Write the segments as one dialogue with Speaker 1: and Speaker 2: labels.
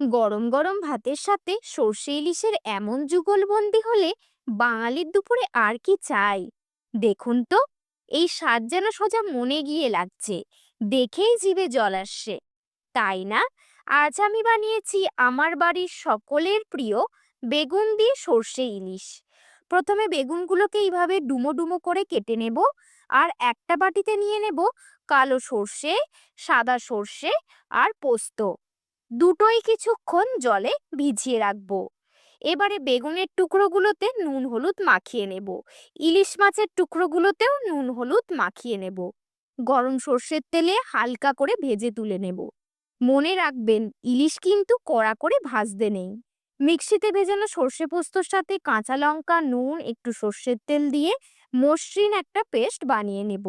Speaker 1: গরম গরম ভাতের সাথে সর্ষে ইলিশের এমন যুগলবন্দি হলে বাঙালির দুপুরে আর কি চাই। দেখুন তো, এই স্বাদ যেন সোজা মনে গিয়ে লাগছে, দেখেই জিভে জল আসছে, তাই না? আজ আমি বানিয়েছি আমার বাড়ির সকলের প্রিয় বেগুন দিয়ে সর্ষে ইলিশ। প্রথমে বেগুনগুলোকে এইভাবে ডুমো ডুমো করে কেটে নেব, আর একটা বাটিতে নিয়ে নেব কালো সর্ষে, সাদা সর্ষে আর পোস্ত। দুটোই কিছুক্ষণ জলে ভিজিয়ে রাখবো। এবারে বেগুনের টুকরোগুলোতে নুন হলুদ মাখিয়ে নেব। ইলিশ মাছের টুকরোগুলোতেও নুন হলুদ মাখিয়ে নেব। গরম সর্ষের তেলে হালকা করে ভেজে তুলে নেব। মনে রাখবেন, ইলিশ কিন্তু কড়া করে ভাজতে নেই। মিক্সিতে ভেজানো সর্ষে পোস্তর সাথে কাঁচা লঙ্কা, নুন, একটু সর্ষের তেল দিয়ে মসৃণ একটা পেস্ট বানিয়ে নেব।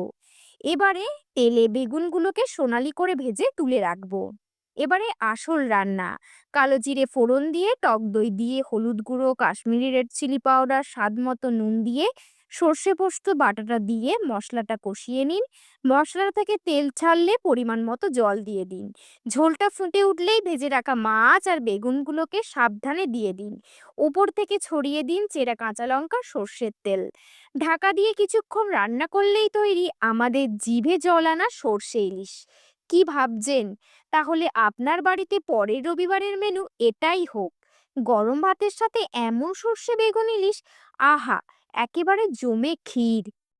Speaker 1: এবারে তেলে বেগুনগুলোকে সোনালি করে ভেজে তুলে রাখবো। এবারে আসল রান্না, কালো জিরে ফোড়ন দিয়ে, টক দই দিয়ে, হলুদ গুঁড়ো, কাশ্মীরি রেড চিলি পাউডার, স্বাদ মতো নুন দিয়ে, সর্ষে পোস্ত বাটাটা দিয়ে মশলাটা কষিয়ে নিন। মশলা থেকে তেল ছাড়লে পরিমাণ মতো জল দিয়ে দিন। ঝোলটা ফুটে উঠলেই ভেজে রাখা মাছ আর বেগুনগুলোকে সাবধানে দিয়ে দিন। উপর থেকে ছড়িয়ে দিন চেরা কাঁচা লঙ্কা, সর্ষের তেল। ঢাকা দিয়ে কিছুক্ষণ রান্না করলেই তৈরি আমাদের জিভে জল আনা সর্ষে ইলিশ। কি ভাবছেন? তাহলে আপনার বাড়িতে পরের রবিবারের মেনু এটাই হোক। গরম ভাতের সাথে এমন সর্ষে বেগুন ইলিশ, আহা, একেবারে জমে ক্ষীর।